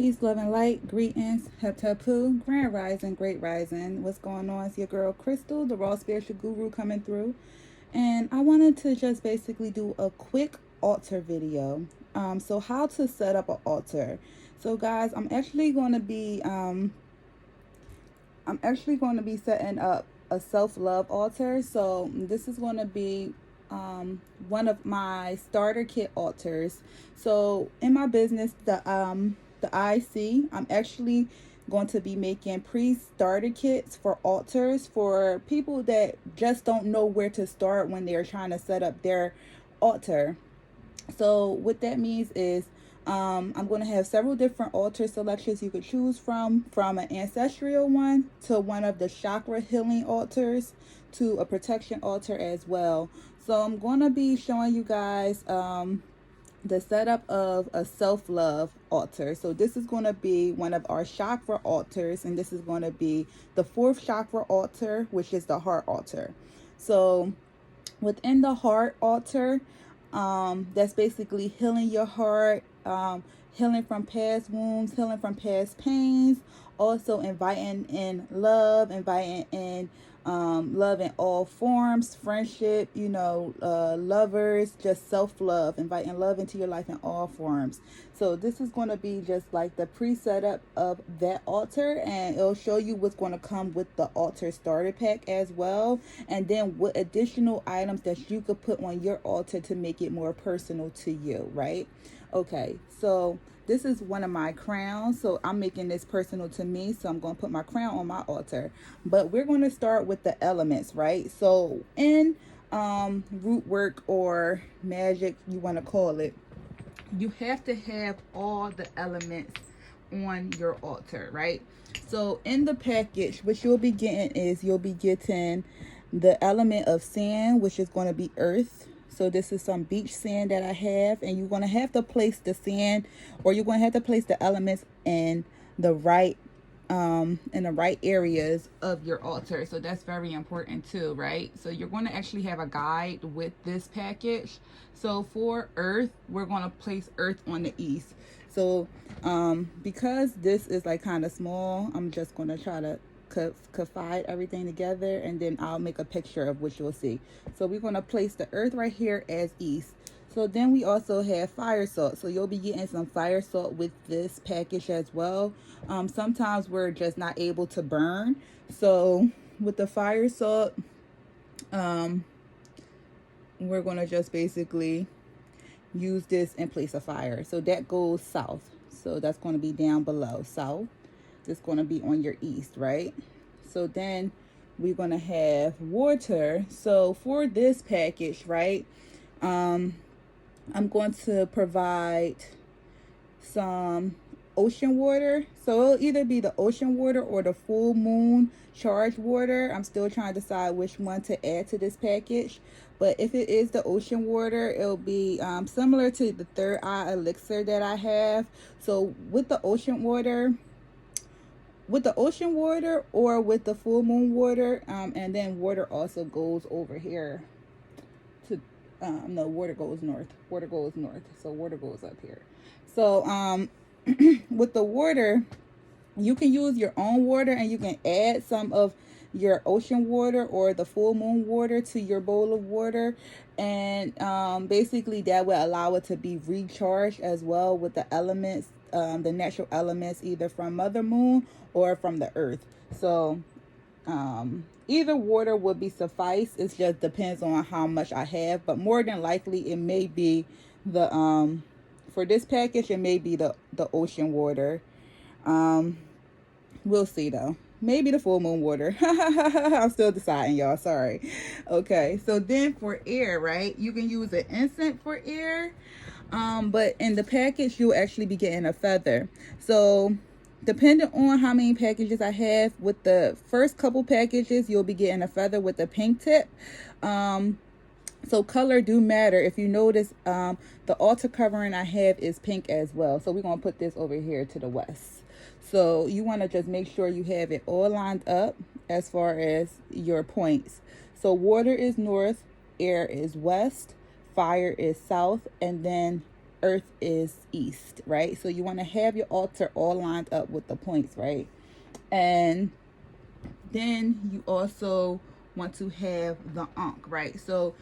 Peace, love, and light. Greetings. Hetep, Grand Rising, Great Rising. What's going on? It's your girl Crystal, the Raw Spiritual Guru, coming through. And I wanted to just basically do a quick altar video. So how to set up an altar. So guys, I'm actually going to be setting up a self-love altar. So this is going to be one of my starter kit altars. So in my business, the IC, I'm actually going to be making pre-starter kits for altars for people that just don't know where to start when they're trying to set up their altar. So what that means is I'm going to have several different altar selections you could choose from an ancestral one to one of the chakra healing altars to a protection altar as well. So I'm going to be showing you guys the setup of a self-love altar. So this is going to be one of our chakra altars, and this is going to be the fourth chakra altar, which is the heart altar. So within the heart altar, that's basically healing your heart, healing from past wounds, healing from past pains, also inviting in love, inviting in love in all forms, friendship, lovers, just self-love, inviting love into your life in all forms. So this is going to be just like the pre-setup of that altar, and it'll show you what's going to come with the altar starter pack as well, and then what additional items that you could put on your altar to make it more personal to you, right? Okay, so this is one of my crowns, so I'm making this personal to me, so I'm going to put my crown on my altar. But we're going to start with the elements, right? So in root work or magic, you want to call it, you have to have all the elements on your altar, right? So in the package, what you'll be getting is you'll be getting the element of sand, which is going to be earth. So this is some beach sand that I have, and you're going to have to place the sand, or you're going to have to place the elements in the right areas of your altar. So that's very important too, right? So you're going to actually have a guide with this package. So for earth, we're going to place earth on the east. So because this is like kind of small, I'm just going to try to confide everything together, and then I'll make a picture of what you'll see. So we're going to place the earth right here as east. So then we also have fire salt. So you'll be getting some fire salt with this package as well. Sometimes we're just not able to burn. So with the fire salt, we're going to just basically use this in place of fire. So that goes south. So that's going to be down below, south. It's going to be on your east, right? So then we're going to have water. So for this package, right, I'm going to provide some ocean water. So it'll either be the ocean water or the full moon charged water. I'm still trying to decide which one to add to this package. But if it is the ocean water, it'll be similar to the third eye elixir that I have. So with the ocean water, or with the full moon water, and then water also goes over here to no, water goes north, so water goes up here. So with the water, you can use your own water, and you can add some of your ocean water or the full moon water to your bowl of water, and basically that will allow it to be recharged as well with the elements, the natural elements, either from Mother Moon or from the earth. So either water would be suffice. It just depends on how much I have, but more than likely it may be the for this package, it may be the ocean water. We'll see though. Maybe the full moon water. I'm still deciding, y'all. Sorry. Okay, so then for air, right? You can use an incense for air. But in the package, you'll actually be getting a feather. So depending on how many packages I have, with the first couple packages, you'll be getting a feather with a pink tip. So color do matter. If you notice, the altar covering I have is pink as well. So we're going to put this over here to the west. So you want to just make sure you have it all lined up as far as your points. So water is north, air is west, fire is south, and then earth is east, right? So you want to have your altar all lined up with the points, right? And then you also want to have the Ankh, right? So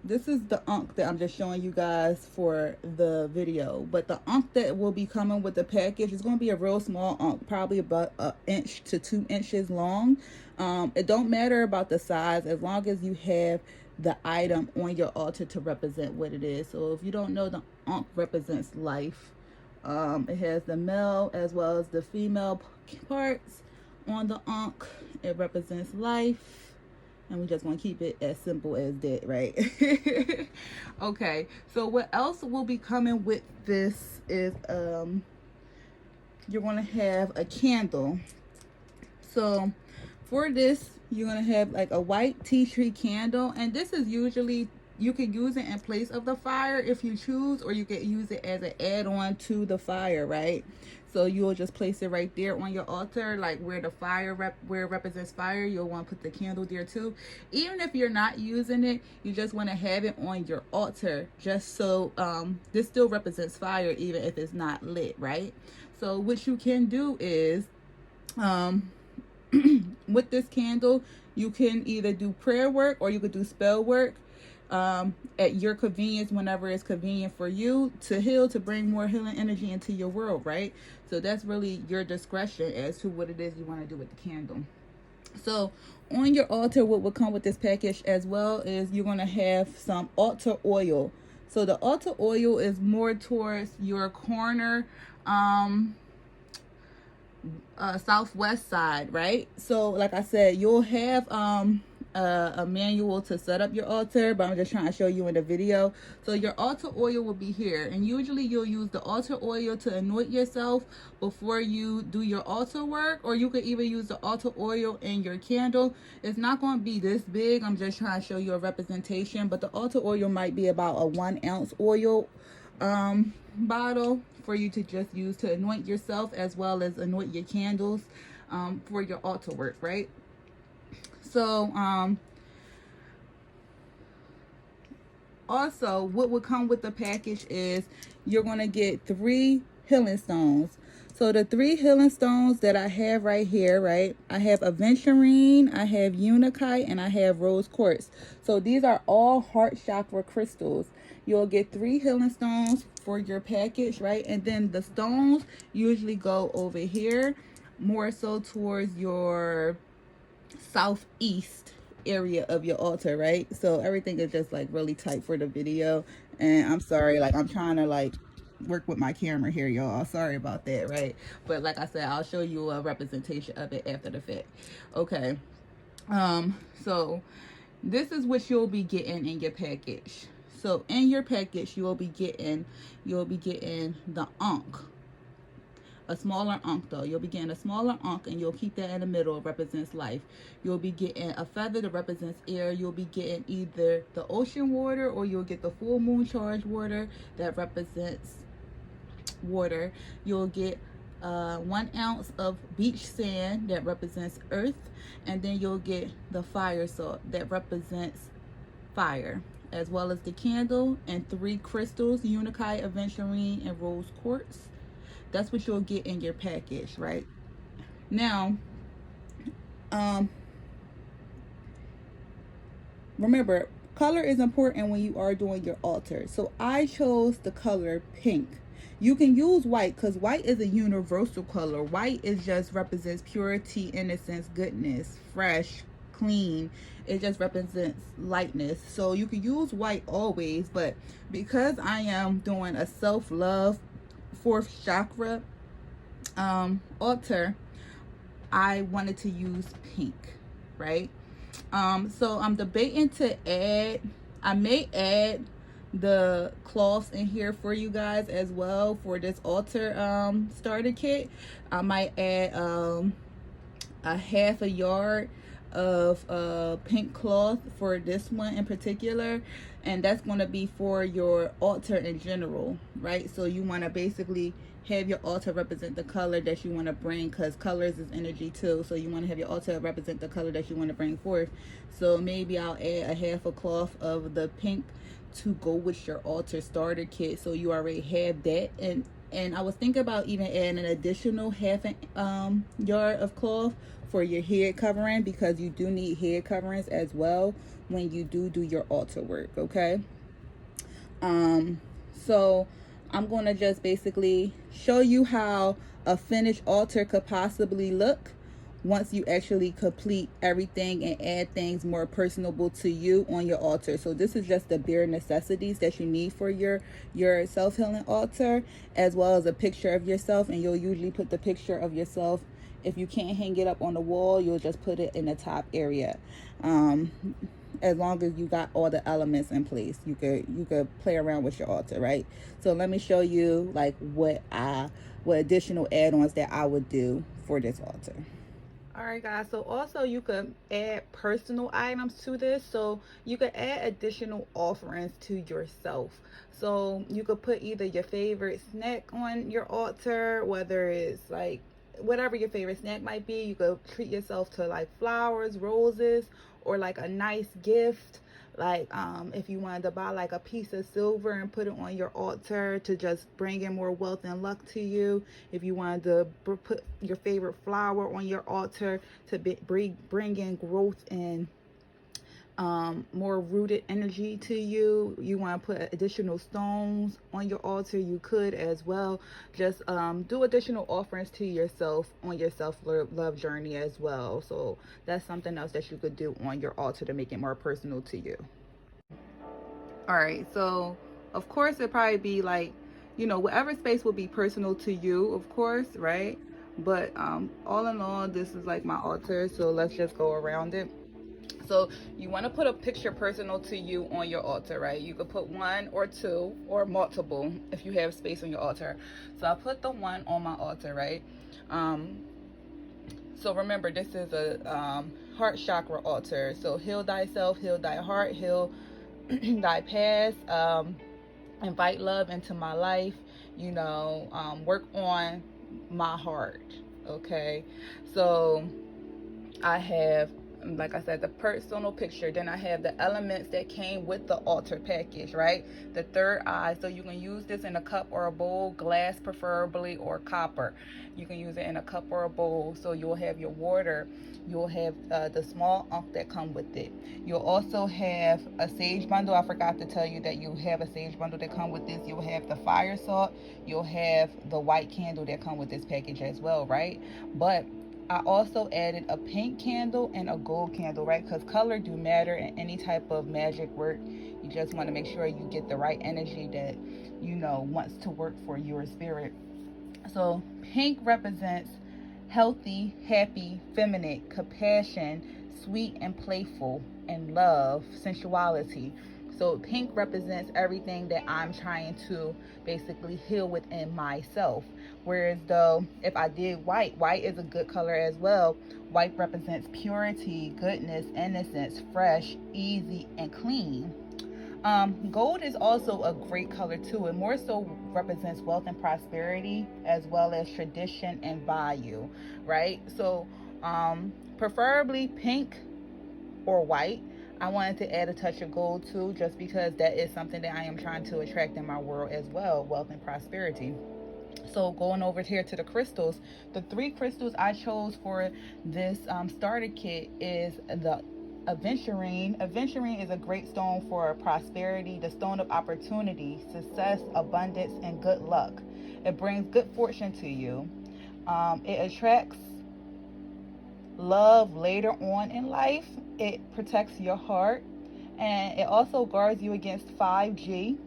this is the Ankh that I'm just showing you guys for the video, but the Ankh that will be coming with the package is going to be a real small Ankh, probably about 1 inch to 2 inches long. It don't matter about the size as long as you have the item on your altar to represent what it is. So if you don't know, the Ankh represents life. It has the male as well as the female parts on the Ankh. It represents life, and we just want to keep it as simple as that, right? Okay, so what else will be coming with this is you're going to have a candle. So for this, you're going to have like a white tea tree candle, and this is usually, you can use it in place of the fire if you choose, or you can use it as an add-on to the fire, right? So you'll just place it right there on your altar, like where the fire where it represents fire. You'll want to put the candle there too. Even if you're not using it, you just want to have it on your altar, just so this still represents fire even if it's not lit, right? So what you can do is with this candle, you can either do prayer work or you could do spell work at your convenience, whenever it's convenient for you to heal, to bring more healing energy into your world, right? So that's really your discretion as to what it is you want to do with the candle. So on your altar, what will come with this package as well is you're going to have some altar oil. So the altar oil is more towards your corner southwest side, right? So like I said, you'll have a manual to set up your altar, but I'm just trying to show you in the video. So your altar oil will be here, and usually you'll use the altar oil to anoint yourself before you do your altar work, or you could even use the altar oil in your candle. It's not going to be this big. I'm just trying to show you a representation, but the altar oil might be about a 1 ounce oil bottle for you to just use to anoint yourself as well as anoint your candles for your altar work, right? So also what would come with the package is you're going to get 3 healing stones. So the 3 healing stones that I have right here, right? I have Aventurine, I have Untitled, and I have Rose Quartz. So these are all heart chakra crystals. You'll get 3 healing stones for your package, right? And then the stones usually go over here, more so towards your southeast area of your altar, right? So everything is just like really tight for the video, and I'm sorry, like I'm trying to like work with my camera here, y'all. Sorry about that, right? But like I said, I'll show you a representation of it after the fact. Okay, so this is what you'll be getting in your package. So in your package, you'll be getting the Ankh. A smaller Ankh though. You'll be getting a smaller Ankh, and you'll keep that in the middle. It represents life. You'll be getting a feather that represents air. You'll be getting either the ocean water, or you'll get the full moon charged water that represents water. You'll get 1 ounce of beach sand that represents earth, and then you'll get the fire salt that represents fire, as well as the candle and 3 crystals, Untitled, Aventurine, and Rose Quartz. That's what you'll get in your package, right? Now, remember, color is important when you are doing your altar. So I chose the color pink. You can use white, because white is a universal color. White is just represents purity, innocence, goodness, fresh, clean. It just represents lightness. So you can use white always, but because I am doing a self-love 4th chakra altar, I wanted to use pink, right? So I'm debating to add, I may add the cloths in here for you guys as well for this altar starter kit. I might add a half a yard of pink cloth for this one in particular, and that's going to be for your altar in general, right? So you want to basically have your altar represent the color that you want to bring, because colors is energy too. So you want to have your altar represent the color that you want to bring forth. So maybe I'll add a half a cloth of the pink to go with your altar starter kit, so you already have that. And I was thinking about even adding an additional half an yard of cloth for your head covering, because you do need head coverings as well when you do your altar work. Okay. So I'm going to just basically show you how a finished altar could possibly look once you actually complete everything and add things more personable to you on your altar. So this is just the bare necessities that you need for your self-healing altar, as well as a picture of yourself. And you'll usually put the picture of yourself, if you can't hang it up on the wall, you'll just put it in the top area. As long as you got all the elements in place, you could play around with your altar, right? So let me show you like what additional add-ons that I would do for this altar. All right, guys, so also you could add personal items to this. So you could add additional offerings to yourself. So you could put either your favorite snack on your altar, whether it's like whatever your favorite snack might be. You could treat yourself to like flowers, roses, or like a nice gift. Like if you wanted to buy like a piece of silver and put it on your altar to just bring in more wealth and luck to you. If you wanted to put your favorite flower on your altar to bring in growth and more rooted energy to you. You want to put additional stones on your altar, you could as well. Just do additional offerings to yourself on your self-love journey as well. So that's something else that you could do on your altar to make it more personal to you. All right, so of course it'd probably be like, whatever space will be personal to you, of course, right? But all in all, this is like my altar, so let's just go around it. So you want to put a picture personal to you on your altar, right? You could put one or two or multiple if you have space on your altar. So I put the one on my altar, right? So remember, this is a heart chakra altar. So heal thyself, heal thy heart, heal thy past, invite love into my life, work on my heart. Okay, so I have, like I said, the personal picture. Then I have the elements that came with the altar package, right? The third eye. So you can use this in a cup or a bowl, glass preferably, or copper. You can use it in a cup or a bowl. So you'll have your water. You'll have the small unk that come with it. You'll also have a sage bundle. I forgot to tell you that you have a sage bundle that come with this. You'll have the fire salt. You'll have the white candle that come with this package as well, right? But I also added a pink candle and a gold candle, right? Because color do matter in any type of magic work. You just want to make sure you get the right energy that, wants to work for your spirit. So pink represents healthy, happy, feminine, compassion, sweet and playful, and love, sensuality. So pink represents everything that I'm trying to basically heal within myself. Whereas though if I did white is a good color as well. White represents purity, goodness, innocence, fresh, easy, and clean. Gold is also a great color too. It more so represents wealth and prosperity, as well as tradition and value, right? So preferably pink or white. I wanted to add a touch of gold too, just because that is something that I am trying to attract in my world as well, wealth and prosperity. So going over here to the crystals, the 3 crystals I chose for this starter kit is the Aventurine. Aventurine is a great stone for prosperity, the stone of opportunity, success, abundance, and good luck. It brings good fortune to you. It attracts love later on in life. It protects your heart, and it also guards you against 5G.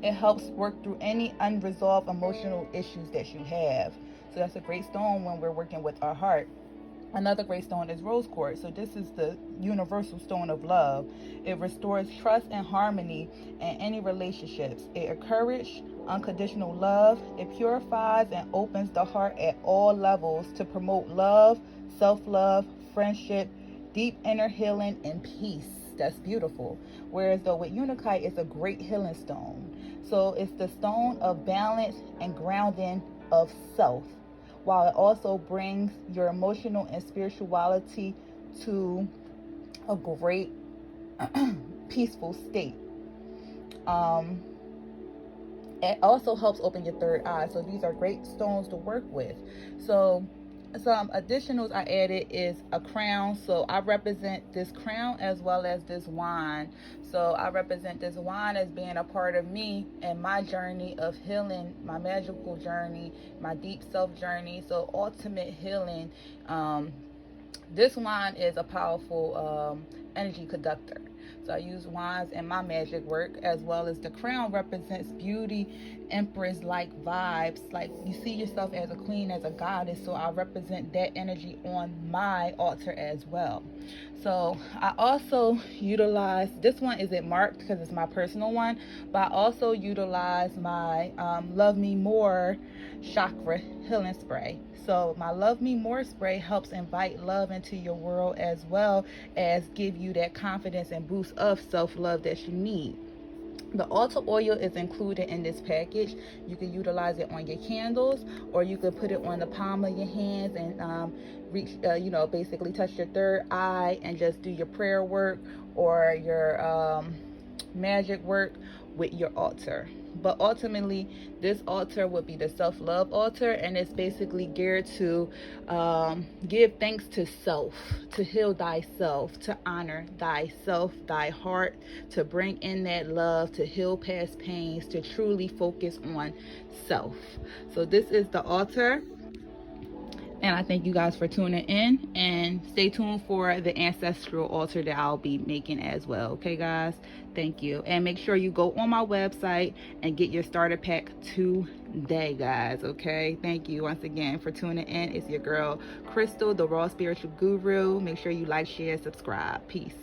It helps work through any unresolved emotional issues that you have. So that's a great stone when we're working with our heart. Another great stone is rose quartz. So this is the universal stone of love. It restores trust and harmony in any relationships. It encourages unconditional love. It purifies and opens the heart at all levels to promote love, self-love, friendship, deep inner healing and peace. That's beautiful. Whereas though with Unakite, it's a great healing stone. So it's the stone of balance and grounding of self, while it also brings your emotional and spirituality to a great peaceful state. It also helps open your third eye. So these are great stones to work with. So some additionals I added is a crown. So I represent this crown as well as this wand. So I represent this wand as being a part of me and my journey of healing, my magical journey, my deep self journey. So ultimate healing. This wand is a powerful energy conductor. So I use wands in my magic work, as well as the crown represents beauty, empress-like vibes. Like you see yourself as a queen, as a goddess. So I represent that energy on my altar as well. So I also utilize, this one isn't marked because it's my personal one, but I also utilize my Love Me More Chakra healing spray. So my Love Me More spray helps invite love into your world, as well as give you that confidence and boost of self-love that you need. The altar oil is included in this package. You can utilize it on your candles, or you can put it on the palm of your hands and reach, basically touch your third eye and just do your prayer work or your magic work with your altar. But ultimately, this altar would be the self-love altar, and it's basically geared to give thanks to self, to heal thyself, to honor thyself, thy heart, to bring in that love, to heal past pains, to truly focus on self. So this is the altar. And I thank you guys for tuning in, and stay tuned for the ancestral altar that I'll be making as well. Okay, guys? Thank you. And make sure you go on my website and get your starter pack today, guys. Okay? Thank you once again for tuning in. It's your girl, Crystal, the Raw Spiritual Guru. Make sure you like, share, subscribe. Peace.